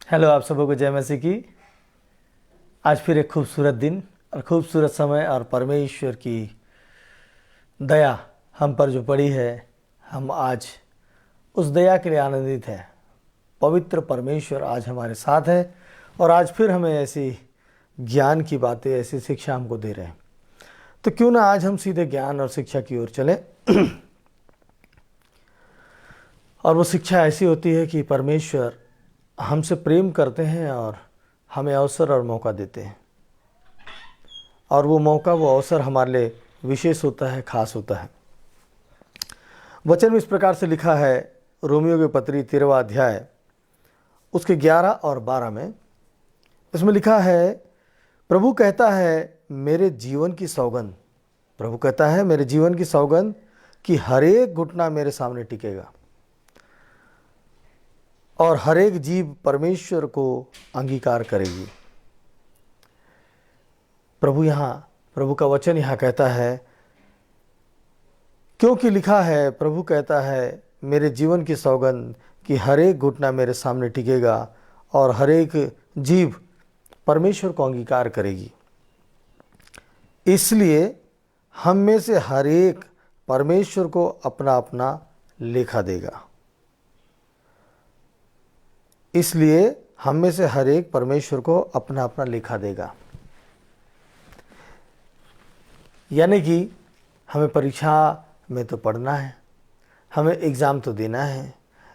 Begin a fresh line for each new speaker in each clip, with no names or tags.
Hello, आप सबों को जय मसीह की। आज फिर एक खूबसूरत दिन और खूबसूरत समय और परमेश्वर की दया हम पर जो पड़ी है, हम आज उस दया के लिए आनंदित हैं। पवित्र परमेश्वर आज हमारे साथ है और आज फिर हमें ऐसी ज्ञान की बातें, ऐसी शिक्षा हमको दे रहे हैं। तो क्यों ना आज हम सीधे ज्ञान और शिक्षा की ओर चलें। और वो शिक्षा ऐसी होती है कि परमेश्वर हमसे प्रेम करते हैं और हमें अवसर और मौका देते हैं, और वो मौका, वो अवसर हमारे लिए विशेष होता है, खास होता है। वचन में इस प्रकार से लिखा है, रोमियो के पत्री 13वां अध्याय उसके 11 और 12 में इसमें लिखा है, प्रभु कहता है मेरे जीवन की सौगंध, प्रभु कहता है मेरे जीवन की सौगंध कि हर एक घुटना मेरे सामने टिकेगा और हर एक जीभ परमेश्वर को अंगीकार करेगी। प्रभु का वचन यहाँ कहता है, क्योंकि लिखा है, प्रभु कहता है मेरे जीवन की सौगंध कि हर एक घुटना मेरे सामने टिकेगा और हर एक जीभ परमेश्वर को अंगीकार करेगी। इसलिए हम में से हर एक परमेश्वर को अपना अपना लेखा देगा। इसलिए हम में से हर एक परमेश्वर को अपना अपना लेखा देगा। यानी कि हमें परीक्षा में तो पढ़ना है, हमें एग्ज़ाम तो देना है।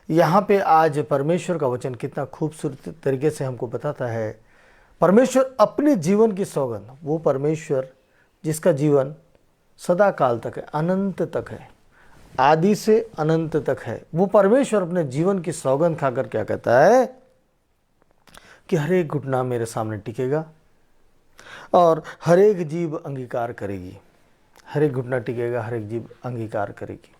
यहाँ पे आज परमेश्वर का वचन कितना खूबसूरत तरीके से हमको बताता है, परमेश्वर अपने जीवन की सौगंध, वो परमेश्वर जिसका जीवन सदा काल तक है, अनंत तक है, आदि से अनंत तक है, वो परमेश्वर अपने जीवन की सौगंध खाकर क्या कहता है कि हर एक घुटना मेरे सामने टिकेगा और हर एक जीभ अंगीकार करेगी। हर एक घुटना टिकेगा, हर एक जीभ अंगीकार करेगी।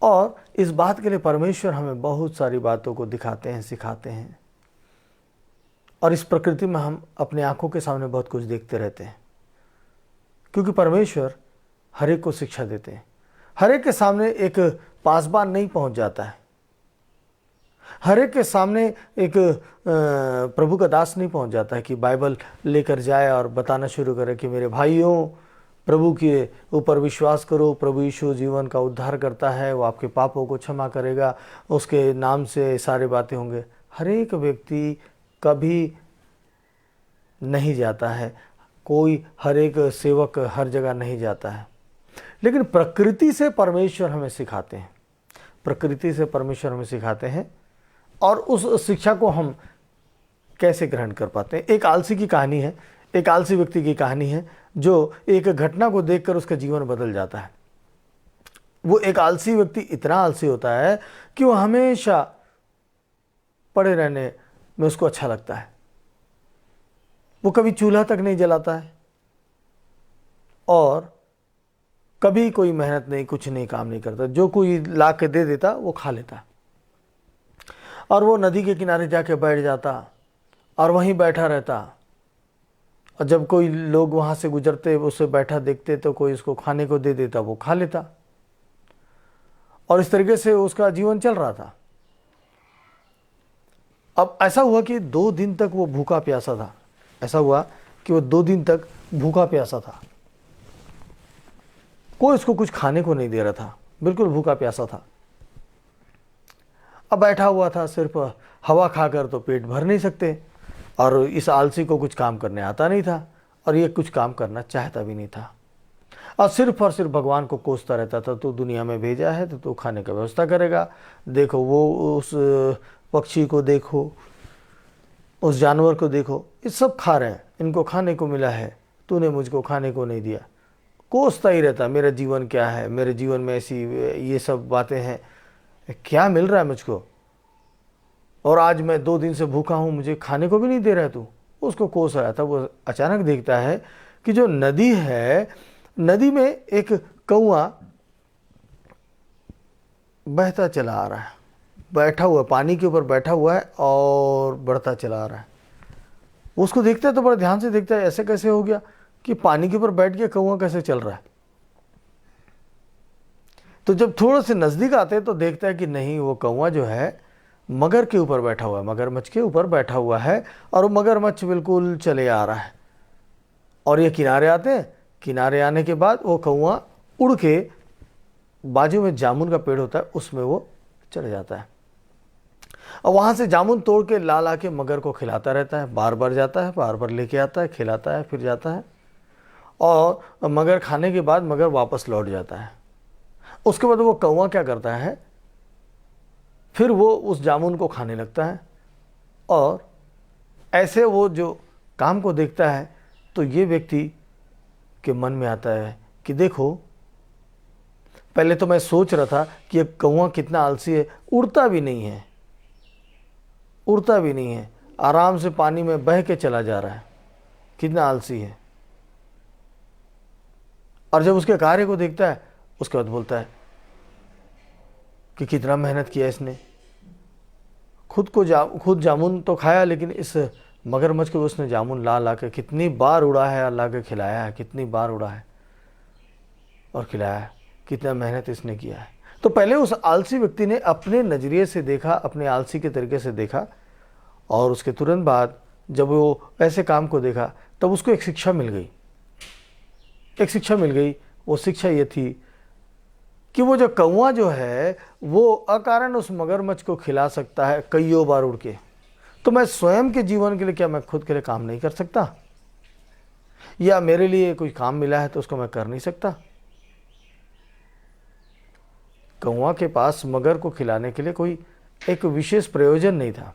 और इस बात के लिए परमेश्वर हमें बहुत सारी बातों को दिखाते हैं, सिखाते हैं। और इस प्रकृति में हम अपनी आंखों के सामने बहुत कुछ देखते रहते हैं, क्योंकि परमेश्वर हर एक को शिक्षा देते हैं। हर एक के सामने एक पासबान नहीं पहुंच जाता है, हर एक के सामने एक प्रभु का दास नहीं पहुंच जाता है कि बाइबल लेकर जाए और बताना शुरू करे कि मेरे भाइयों, प्रभु के ऊपर विश्वास करो, प्रभु यीशु जीवन का उद्धार करता है, वो आपके पापों को क्षमा करेगा, उसके नाम से सारी बातें होंगे। हर एक व्यक्ति कभी नहीं जाता है, कोई हर एक सेवक हर जगह नहीं जाता है। लेकिन प्रकृति से परमेश्वर हमें सिखाते हैं, प्रकृति से परमेश्वर हमें सिखाते हैं। और उस शिक्षा को हम कैसे ग्रहण कर पाते हैं? एक आलसी की कहानी है, एक आलसी व्यक्ति की कहानी है जो एक घटना को देखकर उसका जीवन बदल जाता है। वो एक आलसी व्यक्ति इतना आलसी होता है कि वो हमेशा पड़े रहने में उसको अच्छा लगता है। वो कभी चूल्हा तक नहीं जलाता है और कभी कोई मेहनत नहीं, कुछ नहीं, काम नहीं करता। जो कोई ला के दे देता वो खा लेता, और वो नदी के किनारे जाके बैठ जाता और वहीं बैठा रहता। और जब कोई लोग वहाँ से गुजरते, उसे बैठा देखते तो कोई उसको खाने को दे देता, वो खा लेता। और इस तरीके से उसका जीवन चल रहा था। अब ऐसा हुआ कि 2 दिन तक वो भूखा प्यासा था। ऐसा हुआ कि वो 2 दिन तक भूखा प्यासा था, कोई उसको कुछ खाने को नहीं दे रहा था, बिल्कुल भूखा प्यासा था। अब बैठा हुआ था, सिर्फ हवा खाकर तो पेट भर नहीं सकते, और इस आलसी को कुछ काम करने आता नहीं था और ये कुछ काम करना चाहता भी नहीं था, और सिर्फ भगवान को कोसता रहता था। तो दुनिया में भेजा है तो तू खाने का व्यवस्था करेगा। देखो वो उस पक्षी को देखो, उस जानवर को देखो, ये सब खा रहे हैं, इनको खाने को मिला है, तूने मुझको खाने को नहीं दिया। कोसता ही रहता, मेरा जीवन क्या है, मेरे जीवन में ऐसी ये सब बातें हैं, क्या मिल रहा है मुझको, और आज मैं 2 दिन से भूखा हूँ, मुझे खाने को भी नहीं दे रहा है तू। उसको कोस रहा था। वो अचानक देखता है कि जो नदी है, नदी में एक कौआ बहता चला आ रहा है, बैठा हुआ, पानी के ऊपर बैठा हुआ है और बढ़ता चला आ रहा है। उसको देखता है तो बड़ा ध्यान से देखता है, ऐसे कैसे हो गया कि पानी के ऊपर बैठ के कौआ कैसे चल रहा है। तो जब थोड़ा से नज़दीक आते हैं तो देखता है कि नहीं, वो कौवा जो है मगर के ऊपर बैठा हुआ है, मगरमच्छ के ऊपर बैठा हुआ है और मगरमच्छ बिल्कुल चले आ रहा है। और ये किनारे आते हैं, किनारे आने के बाद वो कौवा उड़ के बाजू में जामुन का पेड़ होता है उसमें वो चढ़ जाता है और वहाँ से जामुन तोड़ के ला के मगर को खिलाता रहता है। बार बार जाता है, बार बार लेके आता है, खिलाता है, फिर जाता है और मगर खाने के बाद मगर वापस लौट जाता है। उसके बाद वो कौवा क्या करता है, फिर वो उस जामुन को खाने लगता है और ऐसे वो जो काम को देखता है तो ये व्यक्ति के मन में आता है कि देखो, पहले तो मैं सोच रहा था कि ये कौवा कितना आलसी है, उड़ता भी नहीं है, उड़ता भी नहीं है, आराम से पानी में बह के चला जा रहा है, कितना आलसी है। और जब उसके कार्य को देखता है उसके बाद बोलता है कि कितना मेहनत किया इसने, खुद जामुन तो खाया लेकिन इस मगरमच्छ को उसने जामुन ला के कितनी बार उड़ा है, ला के खिलाया है, कितनी बार उड़ा है और खिलाया है, कितना मेहनत इसने किया है। तो पहले उस आलसी व्यक्ति ने अपने नज़रिए से देखा, अपने आलसी के तरीके से देखा और उसके तुरंत बाद जब वो ऐसे काम को देखा तब उसको एक शिक्षा मिल गई, एक शिक्षा मिल गई। वो शिक्षा ये थी कि वो जो कौवा जो है वो अकारण उस मगरमच्छ को खिला सकता है कईयों बार उड़ के, तो मैं स्वयं के जीवन के लिए क्या मैं खुद के लिए काम नहीं कर सकता, या मेरे लिए कोई काम मिला है तो उसको मैं कर नहीं सकता। कौवा के पास मगर को खिलाने के लिए कोई एक विशेष प्रयोजन नहीं था,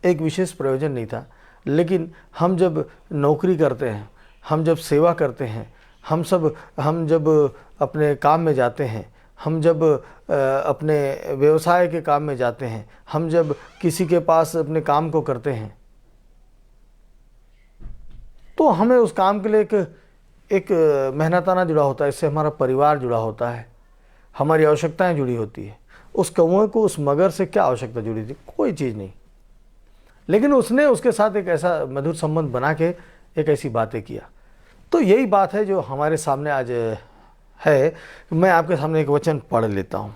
एक विशेष प्रयोजन नहीं था। लेकिन हम जब नौकरी करते हैं, हम जब सेवा करते हैं, हम जब अपने काम में जाते हैं, हम जब अपने व्यवसाय के काम में जाते हैं, हम जब किसी के पास अपने काम को करते हैं तो हमें उस काम के लिए एक मेहनताना जुड़ा होता है, इससे हमारा परिवार जुड़ा होता है, हमारी आवश्यकताएं जुड़ी होती है। उस कौवे को उस मगर से क्या आवश्यकता जुड़ी थी? कोई चीज़ नहीं। लेकिन उसने उसके साथ एक ऐसा मधुर संबंध बना के एक ऐसी बातें किया। तो यही बात है जो हमारे सामने आज है। मैं आपके सामने एक वचन पढ़ लेता हूँ,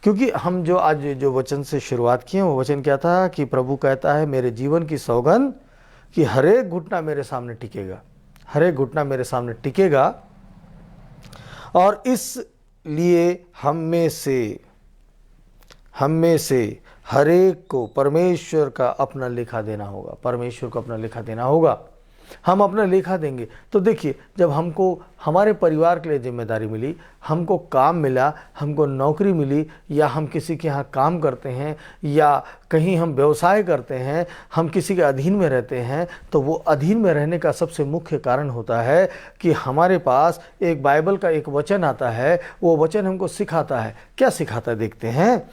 क्योंकि हम जो आज जो वचन से शुरुआत किए वो वचन क्या था कि प्रभु कहता है मेरे जीवन की सौगंध कि हर एक घुटना मेरे सामने टिकेगा, हर एक घुटना मेरे सामने टिकेगा और इसलिए हम में से हर एक को परमेश्वर का अपना लेखा देना होगा, परमेश्वर को अपना लेखा देना होगा। हम अपना लेखा देंगे। तो देखिए, जब हमको हमारे परिवार के लिए जिम्मेदारी मिली, हमको काम मिला, हमको नौकरी मिली, या हम किसी के यहाँ काम करते हैं या कहीं हम व्यवसाय करते हैं, हम किसी के अधीन में रहते हैं, तो वो अधीन में रहने का सबसे मुख्य कारण होता है कि हमारे पास एक बाइबल का एक वचन आता है। वो वचन हमको सिखाता है। क्या सिखाता है देखते हैं।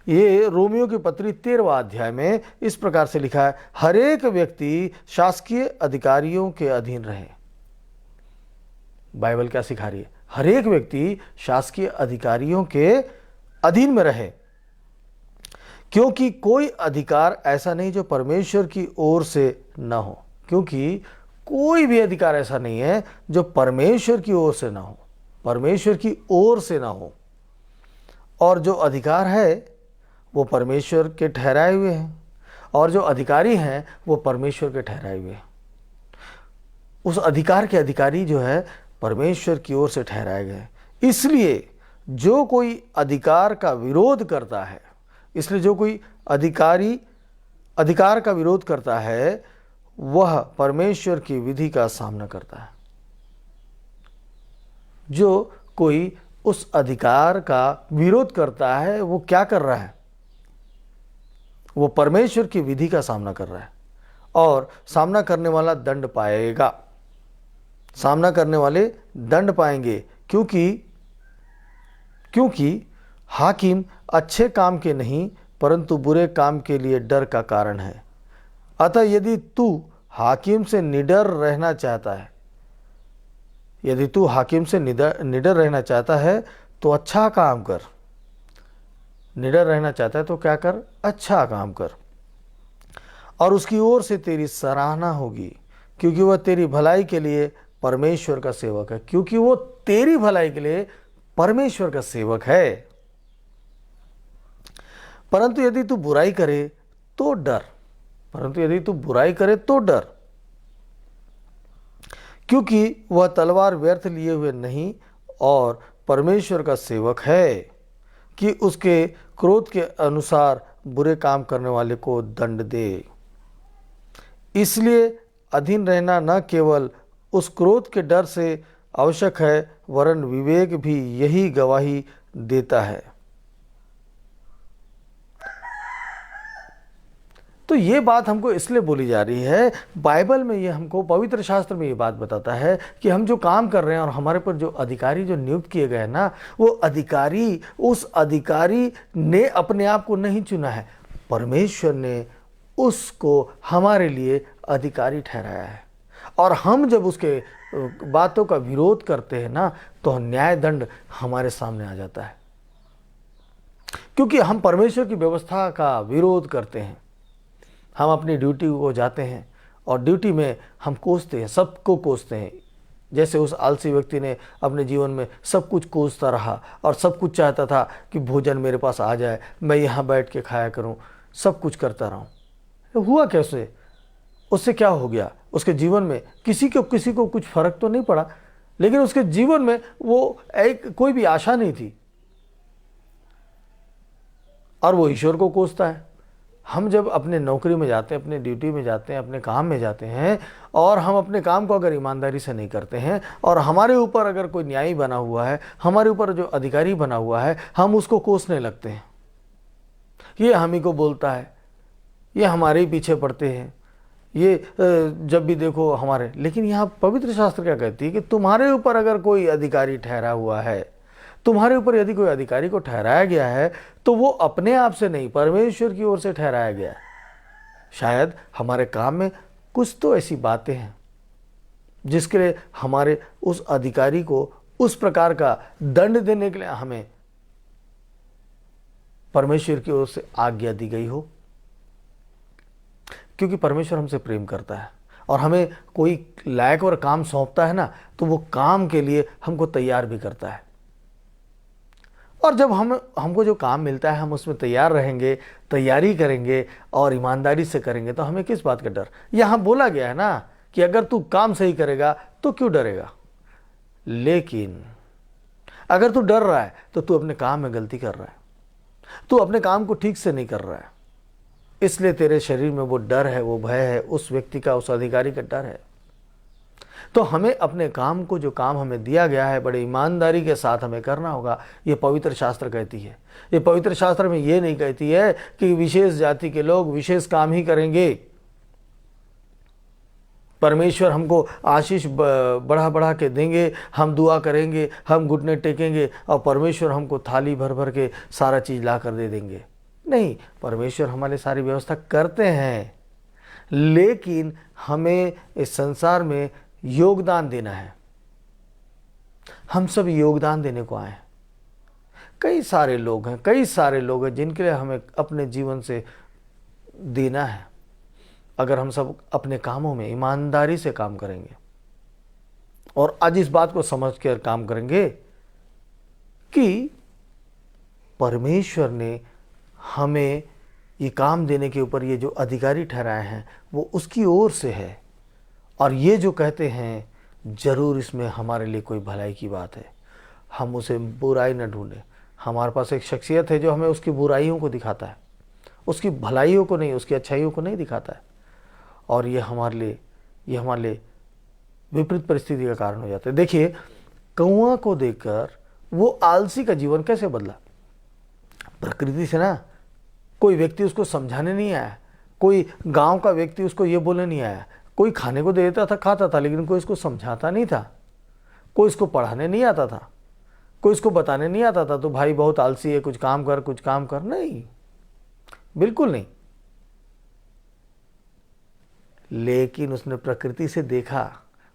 ये रोमियो की पत्री 13वां अध्याय में इस प्रकार से लिखा है, हर एक व्यक्ति शासकीय अधिकारियों के अधीन रहे। बाइबल क्या सिखा रही है? हर एक व्यक्ति शासकीय अधिकारियों के अधीन में रहे, क्योंकि कोई अधिकार ऐसा नहीं जो परमेश्वर की ओर से न हो। क्योंकि कोई भी अधिकार ऐसा नहीं है जो परमेश्वर की ओर से ना हो, परमेश्वर की ओर से ना हो। और जो अधिकार है वो परमेश्वर के ठहराए हुए हैं, और जो अधिकारी हैं वो परमेश्वर के ठहराए हुए हैं। उस अधिकार के अधिकारी जो है परमेश्वर की ओर से ठहराए गए। इसलिए जो कोई अधिकार का विरोध करता है, इसलिए जो कोई अधिकार का विरोध करता है वह परमेश्वर की विधि का सामना करता है। जो कोई उस अधिकार का विरोध करता है वो क्या कर रहा है? वो परमेश्वर की विधि का सामना कर रहा है, और सामना करने वाला दंड पाएगा, सामना करने वाले दंड पाएंगे। क्योंकि हाकिम अच्छे काम के नहीं परंतु बुरे काम के लिए डर का कारण है। अतः यदि तू हाकिम से निडर रहना चाहता है, यदि तू हाकिम से निडर रहना चाहता है तो अच्छा काम कर। निडर रहना चाहता है तो क्या कर? अच्छा काम कर, और उसकी ओर से तेरी सराहना होगी, क्योंकि वह तेरी भलाई के लिए परमेश्वर का सेवक है। क्योंकि वो तेरी भलाई के लिए परमेश्वर का सेवक है। परंतु यदि तू बुराई करे तो डर, परंतु यदि तू बुराई करे तो डर, क्योंकि वह तलवार व्यर्थ लिए हुए नहीं और परमेश्वर का सेवक है कि उसके क्रोध के अनुसार बुरे काम करने वाले को दंड दे। इसलिए अधीन रहना न केवल उस क्रोध के डर से आवश्यक है, वरन विवेक भी यही गवाही देता है। तो ये बात हमको इसलिए बोली जा रही है, बाइबल में ये हमको, पवित्र शास्त्र में ये बात बताता है कि हम जो काम कर रहे हैं और हमारे पर जो अधिकारी जो नियुक्त किए गए हैं ना, वो अधिकारी, उस अधिकारी ने अपने आप को नहीं चुना है, परमेश्वर ने उसको हमारे लिए अधिकारी ठहराया है। और हम जब उसके बातों का विरोध करते हैं ना, तो न्याय दंड हमारे सामने आ जाता है, क्योंकि हम परमेश्वर की व्यवस्था का विरोध करते हैं। हम अपनी ड्यूटी को जाते हैं और ड्यूटी में हम कोसते हैं, सबको कोसते हैं। जैसे उस आलसी व्यक्ति ने अपने जीवन में सब कुछ कोसता रहा और सब कुछ चाहता था कि भोजन मेरे पास आ जाए, मैं यहाँ बैठ के खाया करूँ, सब कुछ करता रहूँ। हुआ कैसे? उससे क्या हो गया? उसके जीवन में किसी को कुछ फर्क तो नहीं पड़ा, लेकिन उसके जीवन में वो कोई भी आशा नहीं थी और वो ईश्वर को कोसता है। हम जब अपने नौकरी में जाते हैं, अपने ड्यूटी में जाते हैं, अपने काम में जाते हैं और हम अपने काम को अगर ईमानदारी से नहीं करते हैं और हमारे ऊपर अगर कोई न्यायी बना हुआ है, हमारे ऊपर जो अधिकारी बना हुआ है, हम उसको कोसने लगते हैं। ये हम ही को बोलता है, ये हमारे ही पीछे पड़ते हैं, ये जब भी देखो हमारे। लेकिन यहाँ पवित्र शास्त्र क्या कहती है कि तुम्हारे ऊपर अगर कोई अधिकारी ठहरा हुआ है, तुम्हारे ऊपर यदि कोई अधिकारी को ठहराया गया है, तो वो अपने आप से नहीं, परमेश्वर की ओर से ठहराया गया है। शायद हमारे काम में कुछ तो ऐसी बातें हैं जिसके लिए हमारे उस अधिकारी को उस प्रकार का दंड देने के लिए हमें परमेश्वर की ओर से आज्ञा दी गई हो, क्योंकि परमेश्वर हमसे प्रेम करता है और हमें कोई लायक और काम सौंपता है ना, तो वो काम के लिए हमको तैयार भी करता है। और जब हमको जो काम मिलता है, हम उसमें तैयार रहेंगे, तैयारी करेंगे और ईमानदारी से करेंगे, तो हमें किस बात का डर? यहाँ बोला गया है ना कि अगर तू काम सही करेगा तो क्यों डरेगा। लेकिन अगर तू डर रहा है तो तू अपने काम में गलती कर रहा है, तू अपने काम को ठीक से नहीं कर रहा है, इसलिए तेरे शरीर में वो डर है, वो भय है, उस व्यक्ति का, उस अधिकारी का डर है। तो हमें अपने काम को, जो काम हमें दिया गया है, बड़े ईमानदारी के साथ हमें करना होगा। ये पवित्र शास्त्र कहती है। ये पवित्र शास्त्र में ये नहीं कहती है कि विशेष जाति के लोग विशेष काम ही करेंगे, परमेश्वर हमको आशीष बढ़ा बढ़ा के देंगे, हम दुआ करेंगे, हम घुटने टेकेंगे और परमेश्वर हमको थाली भर भर के सारा चीज़ ला कर दे देंगे। नहीं, परमेश्वर हमारे सारी व्यवस्था करते हैं, लेकिन हमें इस संसार में योगदान देना है। हम सब योगदान देने को आए हैं। कई सारे लोग हैं जिनके लिए हमें अपने जीवन से देना है। अगर हम सब अपने कामों में ईमानदारी से काम करेंगे और आज इस बात को समझ कर काम करेंगे कि परमेश्वर ने हमें ये काम देने के ऊपर ये जो अधिकारी ठहराए हैं वो उसकी ओर से है, और ये जो कहते हैं जरूर इसमें हमारे लिए कोई भलाई की बात है। हम उसे बुराई न ढूंढें। हमारे पास एक शख्सियत है जो हमें उसकी बुराइयों को दिखाता है, उसकी भलाइयों को नहीं, उसकी अच्छाइयों को नहीं दिखाता है, और ये हमारे लिए विपरीत परिस्थिति का कारण हो जाता है। देखिए, कौआ को देखकर वो आलसी का जीवन कैसे बदला। प्रकृति से ना कोई व्यक्ति उसको समझाने नहीं आया, कोई गांव का व्यक्ति उसको ये बोलने नहीं आया। कोई खाने को दे देता था, खाता था, लेकिन कोई इसको समझाता नहीं था, कोई इसको पढ़ाने नहीं आता था, कोई इसको बताने नहीं आता था। तो भाई बहुत आलसी है, कुछ काम कर। नहीं, बिल्कुल नहीं। लेकिन उसने प्रकृति से देखा,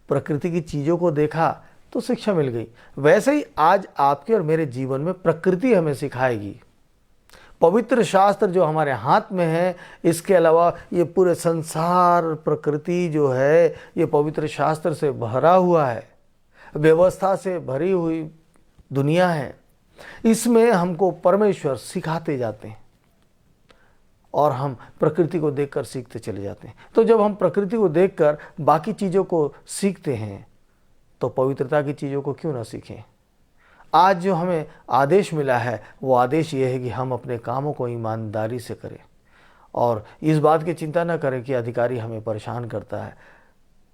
प्रकृति की चीज़ों को देखा तो शिक्षा मिल गई। वैसे ही आज आपके और मेरे जीवन में प्रकृति हमें सिखाएगी। पवित्र शास्त्र जो हमारे हाथ में है, इसके अलावा ये पूरे संसार, प्रकृति जो है, ये पवित्र शास्त्र से भरा हुआ है, व्यवस्था से भरी हुई दुनिया है। इसमें हमको परमेश्वर सिखाते जाते हैं। और हम प्रकृति को देखकर सीखते चले जाते हैं। तो जब हम प्रकृति को देखकर बाकी चीज़ों को सीखते हैं तो पवित्रता की चीज़ों को क्यों ना सीखें। आज जो हमें आदेश मिला है वो आदेश ये है कि हम अपने कामों को ईमानदारी से करें और इस बात की चिंता न करें कि अधिकारी हमें परेशान करता है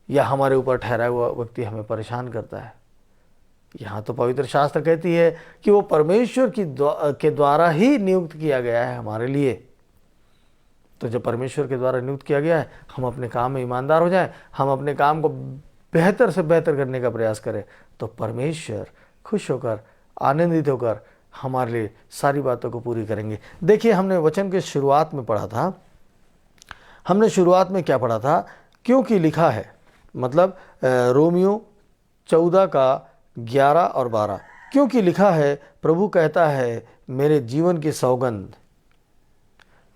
या हमारे ऊपर ठहरा हुआ व्यक्ति हमें परेशान करता है। यहाँ तो पवित्र शास्त्र कहती है कि वो परमेश्वर के द्वारा ही नियुक्त किया गया है हमारे लिए। तो जब परमेश्वर के द्वारा नियुक्त किया गया है, हम अपने काम में ईमानदार हो जाएं, हम अपने काम को बेहतर से बेहतर करने का प्रयास करें, तो परमेश्वर खुश होकर, आनंदित होकर हमारे लिए सारी बातों को पूरी करेंगे। देखिए, हमने वचन के शुरुआत में पढ़ा था, हमने शुरुआत में क्या पढ़ा था, क्योंकि लिखा है, मतलब रोमियो 14 का 11 और 12, क्योंकि लिखा है, प्रभु कहता है मेरे जीवन की सौगंध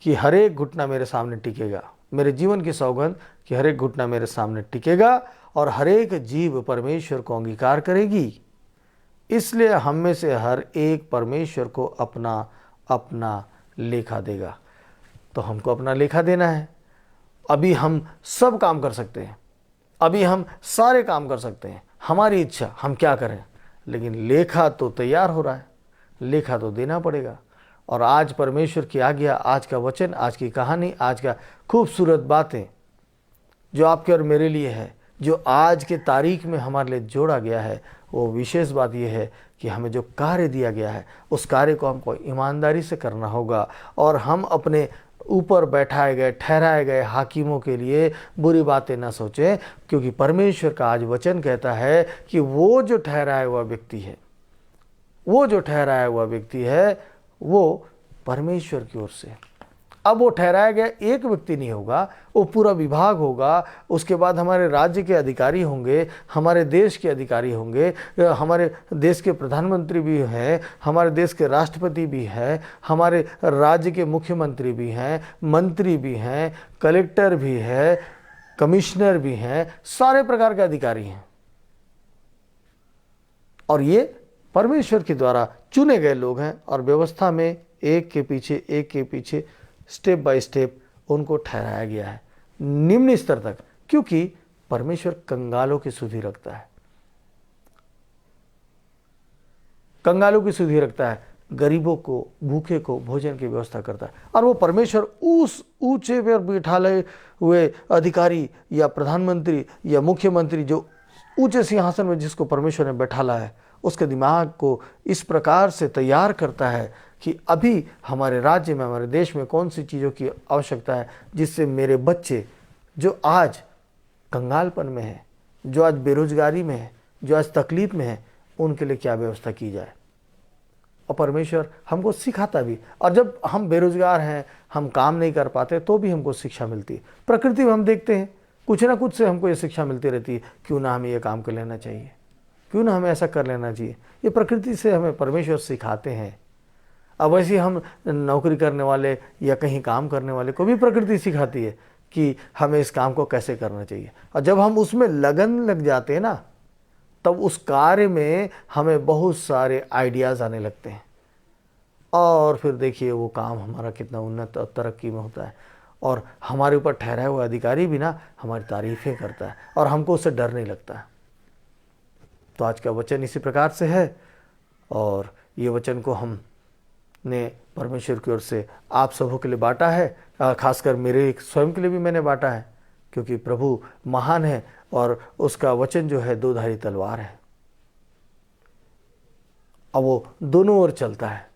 कि हर एक घुटना मेरे सामने टिकेगा, मेरे जीवन की सौगंध कि हर एक घुटना मेरे सामने टिकेगा और हर एक जीभ परमेश्वर को अंगीकार करेगी। इसलिए हम में से हर एक परमेश्वर को अपना अपना लेखा देगा। तो हमको अपना लेखा देना है। अभी हम सब काम कर सकते हैं, अभी हम सारे काम कर सकते हैं, हमारी इच्छा हम क्या करें, लेकिन लेखा तो तैयार हो रहा है, लेखा तो देना पड़ेगा। और आज परमेश्वर की आज्ञा, आज का वचन, आज की कहानी, आज का खूबसूरत बातें जो आपके और मेरे लिए है, जो आज के तारीख में हमारे लिए जोड़ा गया है, वो विशेष बात यह है कि हमें जो कार्य दिया गया है उस कार्य को हमको ईमानदारी से करना होगा और हम अपने ऊपर बैठाए गए, ठहराए गए हाकिमों के लिए बुरी बातें न सोचें, क्योंकि परमेश्वर का आज वचन कहता है कि वो जो ठहराया हुआ व्यक्ति है, वो जो ठहराया हुआ व्यक्ति है वो परमेश्वर की ओर से। अब वो ठहराया गया एक व्यक्ति नहीं होगा, वो पूरा विभाग होगा, उसके बाद हमारे राज्य के अधिकारी होंगे, हमारे देश के अधिकारी होंगे, हमारे देश के प्रधानमंत्री भी हैं, हमारे देश के राष्ट्रपति भी हैं, हमारे राज्य के मुख्यमंत्री भी हैं, मंत्री भी हैं, कलेक्टर भी है, कमिश्नर भी हैं, सारे प्रकार के अधिकारी हैं। और ये परमेश्वर के द्वारा चुने गए लोग हैं और व्यवस्था में एक के पीछे स्टेप बाय स्टेप उनको ठहराया गया है निम्न स्तर तक, क्योंकि परमेश्वर कंगालों की सुधि रखता है, कंगालों की सुधि रखता है, गरीबों को, भूखे को भोजन की व्यवस्था करता है। और वो परमेश्वर उस ऊंचे पर बिठाए हुए अधिकारी या प्रधानमंत्री या मुख्यमंत्री, जो ऊंचे सिंहासन में जिसको परमेश्वर ने बैठाला है, उसके दिमाग को इस प्रकार से तैयार करता है कि अभी हमारे राज्य में, हमारे देश में कौन सी चीज़ों की आवश्यकता है, जिससे मेरे बच्चे जो आज कंगालपन में है, जो आज बेरोजगारी में है, जो आज तकलीफ में है, उनके लिए क्या व्यवस्था की जाए। और परमेश्वर हमको सिखाता भी। और जब हम बेरोजगार हैं, हम काम नहीं कर पाते, तो भी हमको शिक्षा मिलती है। प्रकृति में हम देखते हैं कुछ ना कुछ से हमको ये शिक्षा मिलती रहती है, क्यों ना हमें ये काम कर लेना चाहिए, क्यों ना हमें ऐसा कर लेना चाहिए। ये प्रकृति से हमें परमेश्वर सिखाते हैं। अब वैसे हम नौकरी करने वाले या कहीं काम करने वाले को भी प्रकृति सिखाती है कि हमें इस काम को कैसे करना चाहिए। और जब हम उसमें लगन लग जाते हैं ना, तब उस कार्य में हमें बहुत सारे आइडियाज़ आने लगते हैं और फिर देखिए वो काम हमारा कितना उन्नत और तरक्की में होता है। और हमारे ऊपर ठहराया हुआ अधिकारी भी ना हमारी तारीफ़ें करता है और हमको उससे डर नहीं लगता है। तो आज का वचन इसी प्रकार से है और ये वचन को हमने परमेश्वर की ओर से आप सबों के लिए बांटा है, खासकर मेरे स्वयं के लिए भी मैंने बांटा है, क्योंकि प्रभु महान है और उसका वचन जो है दो धारी तलवार है। अब वो दोनों ओर चलता है,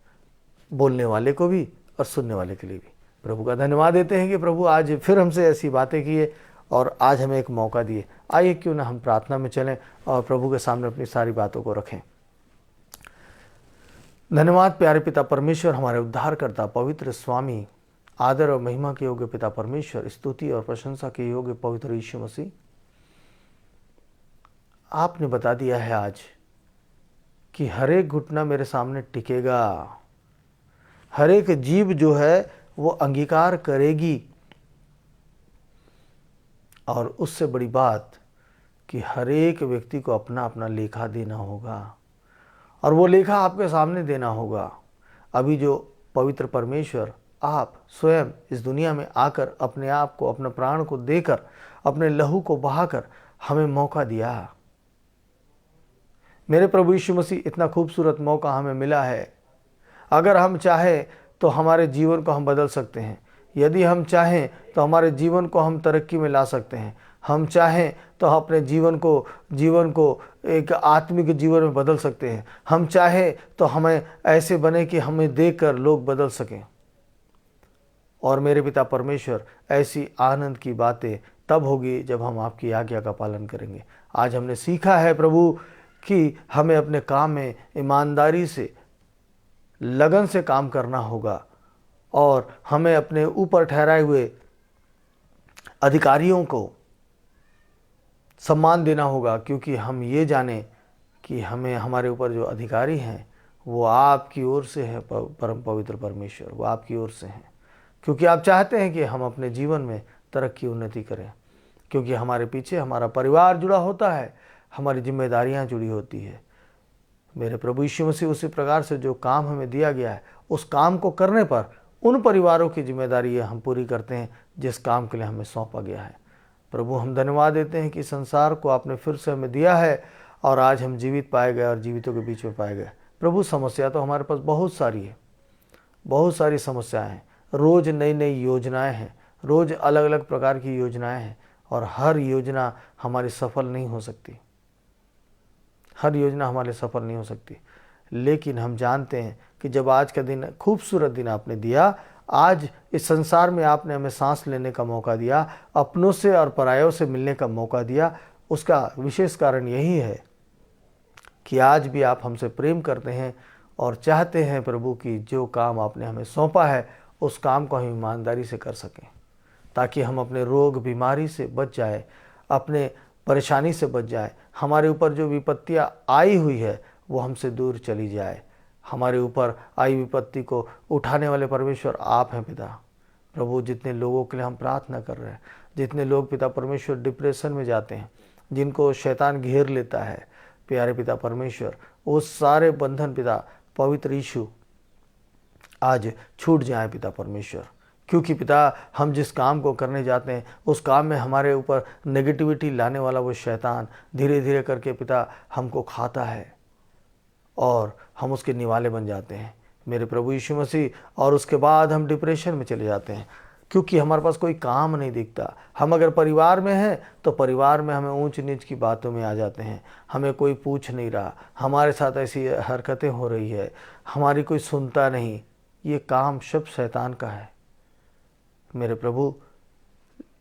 बोलने वाले को भी और सुनने वाले के लिए भी। प्रभु का धन्यवाद देते हैं कि प्रभु आज फिर हमसे ऐसी बातें किए और आज हमें एक मौका दिए। आइए क्यों ना हम प्रार्थना में चलें और प्रभु के सामने अपनी सारी बातों को रखें। धन्यवाद प्यारे पिता परमेश्वर, हमारे उद्धारकर्ता पवित्र स्वामी, आदर और महिमा के योग्य पिता परमेश्वर, स्तुति और प्रशंसा के योग्य पवित्र यीशु मसीह, आपने बता दिया है आज कि हर एक घुटना मेरे सामने टिकेगा, हर एक जीभ जो है वो अंगीकार करेगी। और उससे बड़ी बात कि हर एक व्यक्ति को अपना अपना लेखा देना होगा और वो लेखा आपके सामने देना होगा। अभी जो पवित्र परमेश्वर आप स्वयं इस दुनिया में आकर अपने आप को, अपने प्राण को देकर, अपने लहू को बहाकर हमें मौका दिया। मेरे प्रभु यीशु मसीह, इतना खूबसूरत मौका हमें मिला है। अगर हम चाहें तो हमारे जीवन को हम बदल सकते हैं। यदि हम चाहें तो हमारे जीवन को हम तरक्की में ला सकते हैं। हम चाहें तो अपने जीवन को एक आत्मिक जीवन में बदल सकते हैं। हम चाहें तो हमें ऐसे बने कि हमें देखकर लोग बदल सकें। और मेरे पिता परमेश्वर, ऐसी आनंद की बातें तब होगी जब हम आपकी आज्ञा का पालन करेंगे। आज हमने सीखा है प्रभु कि हमें अपने काम में ईमानदारी से, लगन से काम करना होगा और हमें अपने ऊपर ठहराए हुए अधिकारियों को सम्मान देना होगा, क्योंकि हम ये जाने कि हमें, हमारे ऊपर जो अधिकारी हैं वो आपकी ओर से है। परम पवित्र परमेश्वर, वो आपकी ओर से हैं, क्योंकि आप चाहते हैं कि हम अपने जीवन में तरक्की, उन्नति करें। क्योंकि हमारे पीछे हमारा परिवार जुड़ा होता है, हमारी जिम्मेदारियां जुड़ी होती है। मेरे प्रभु यीशु मसीह, उसी प्रकार से जो काम हमें दिया गया है, उस काम को करने पर उन परिवारों की जिम्मेदारी हम पूरी करते हैं जिस काम के लिए हमें सौंपा गया है। प्रभु, हम धन्यवाद देते हैं कि संसार को आपने फिर से हमें दिया है और आज हम जीवित पाए गए और जीवितों के बीच में पाए गए। प्रभु, समस्या तो हमारे पास बहुत सारी है, बहुत सारी समस्याएं हैं। रोज़ नई नई योजनाएं हैं, रोज़ अलग अलग प्रकार की योजनाएं हैं, और हर योजना हमारी सफल नहीं हो सकती, हर योजना हमारे सफल नहीं हो सकती। लेकिन हम जानते हैं कि जब आज का दिन, खूबसूरत दिन आपने दिया, आज इस संसार में आपने हमें सांस लेने का मौका दिया, अपनों से और परायों से मिलने का मौका दिया, उसका विशेष कारण यही है कि आज भी आप हमसे प्रेम करते हैं और चाहते हैं प्रभु कि जो काम आपने हमें सौंपा है उस काम को हम ईमानदारी से कर सकें, ताकि हम अपने रोग बीमारी से बच जाए, अपने परेशानी से बच जाए। हमारे ऊपर जो विपत्तियाँ आई हुई है वो हमसे दूर चली जाए। हमारे ऊपर आई विपत्ति को उठाने वाले परमेश्वर आप हैं पिता। प्रभु, जितने लोगों के लिए हम प्रार्थना कर रहे हैं, जितने लोग पिता परमेश्वर डिप्रेशन में जाते हैं, जिनको शैतान घेर लेता है, प्यारे पिता परमेश्वर, वो सारे बंधन पिता पवित्र यीशु आज छूट जाए पिता परमेश्वर। क्योंकि पिता, हम जिस काम को करने जाते हैं उस काम में हमारे ऊपर नेगेटिविटी लाने वाला वो शैतान धीरे धीरे करके पिता हमको खाता है और हम उसके निवाले बन जाते हैं मेरे प्रभु यीशु मसीह। और उसके बाद हम डिप्रेशन में चले जाते हैं, क्योंकि हमारे पास कोई काम नहीं दिखता। हम अगर परिवार में हैं तो परिवार में हमें ऊंच नीच की बातों में आ जाते हैं, हमें कोई पूछ नहीं रहा, हमारे साथ ऐसी हरकतें हो रही है, हमारी कोई सुनता नहीं। ये काम सब शैतान का है मेरे प्रभु।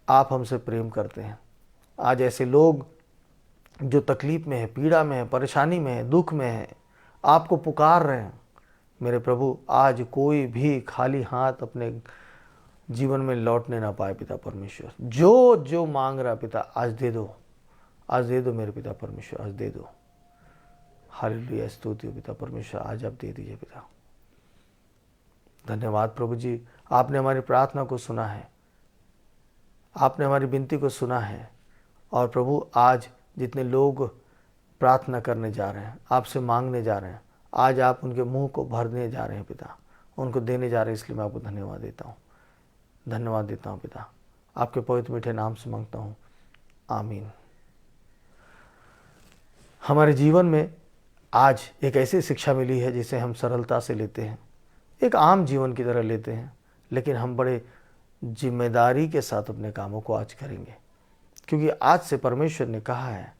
आप हमसे प्रेम करते हैं। आज ऐसे लोग जो तकलीफ में है, पीड़ा में है, परेशानी में है, दुख में है, आपको पुकार रहे हैं मेरे प्रभु। आज कोई भी खाली हाथ अपने जीवन में लौटने ना पाए पिता परमेश्वर। जो जो मांग रहा पिता, आज दे दो, आज दे दो मेरे पिता परमेश्वर, आज दे दो। हालेलुया, स्तुति हो पिता परमेश्वर, आज आप दे दीजिए पिता। धन्यवाद प्रभु जी, आपने हमारी प्रार्थना को सुना है, आपने हमारी विनती को सुना है। और प्रभु, आज जितने लोग प्रार्थना करने जा रहे हैं, आपसे मांगने जा रहे हैं, आज आप उनके मुंह को भरने जा रहे हैं पिता, उनको देने जा रहे हैं। इसलिए मैं आपको धन्यवाद देता हूँ, धन्यवाद देता हूँ पिता। आपके पवित्र मीठे नाम से मांगता हूँ, आमीन। हमारे जीवन में आज एक ऐसी शिक्षा मिली है जिसे हम सरलता से लेते हैं, एक आम जीवन की तरह लेते हैं, लेकिन हम बड़े जिम्मेदारी के साथ अपने कामों को आज करेंगे। क्योंकि आज से परमेश्वर ने कहा है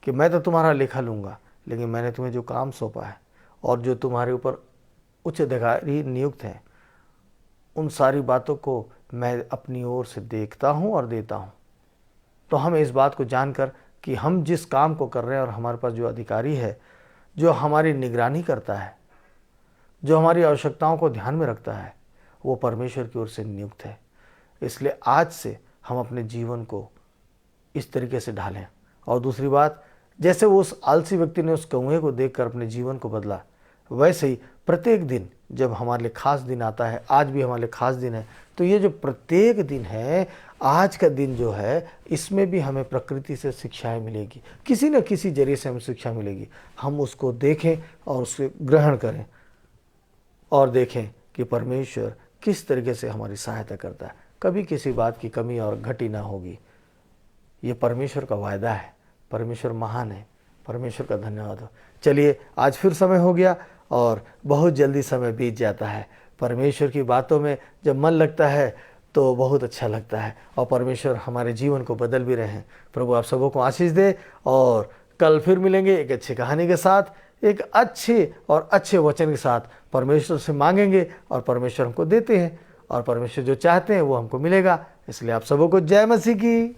कि मैं तो तुम्हारा लेखा लूँगा, लेकिन मैंने तुम्हें जो काम सौंपा है और जो तुम्हारे ऊपर उच्च अधिकारी नियुक्त हैं, उन सारी बातों को मैं अपनी ओर से देखता हूँ और देता हूँ। तो हमें इस बात को जानकर कि हम जिस काम को कर रहे हैं और हमारे पास जो अधिकारी है, जो हमारी निगरानी करता है, जो हमारी आवश्यकताओं को ध्यान में रखता है, वो परमेश्वर की ओर से नियुक्त है। इसलिए आज से हम अपने जीवन को इस तरीके से ढालें। और दूसरी बात, जैसे वो उस आलसी व्यक्ति ने उस कौए को देखकर अपने जीवन को बदला, वैसे ही प्रत्येक दिन जब हमारे लिए खास दिन आता है, आज भी हमारे लिए खास दिन है, तो ये जो प्रत्येक दिन है, आज का दिन जो है, इसमें भी हमें प्रकृति से शिक्षाएं मिलेगी, किसी न किसी जरिए से हमें शिक्षा मिलेगी। हम उसको देखें और उससे ग्रहण करें और देखें कि परमेश्वर किस तरीके से हमारी सहायता करता है, कभी किसी बात की कमी और घटी ना होगी। ये परमेश्वर का वायदा है। परमेश्वर महान है, परमेश्वर का धन्यवाद हो। चलिए, आज फिर समय हो गया और बहुत जल्दी समय बीत जाता है। परमेश्वर की बातों में जब मन लगता है तो बहुत अच्छा लगता है, और परमेश्वर हमारे जीवन को बदल भी रहे हैं। प्रभु आप सबों को आशीष दे, और कल फिर मिलेंगे एक अच्छी कहानी के साथ, एक अच्छे और अच्छे वचन के साथ। परमेश्वर से मांगेंगे और परमेश्वर हमको देते हैं, और परमेश्वर जो चाहते हैं वो हमको मिलेगा। इसलिए आप सबों को जय मसीह की।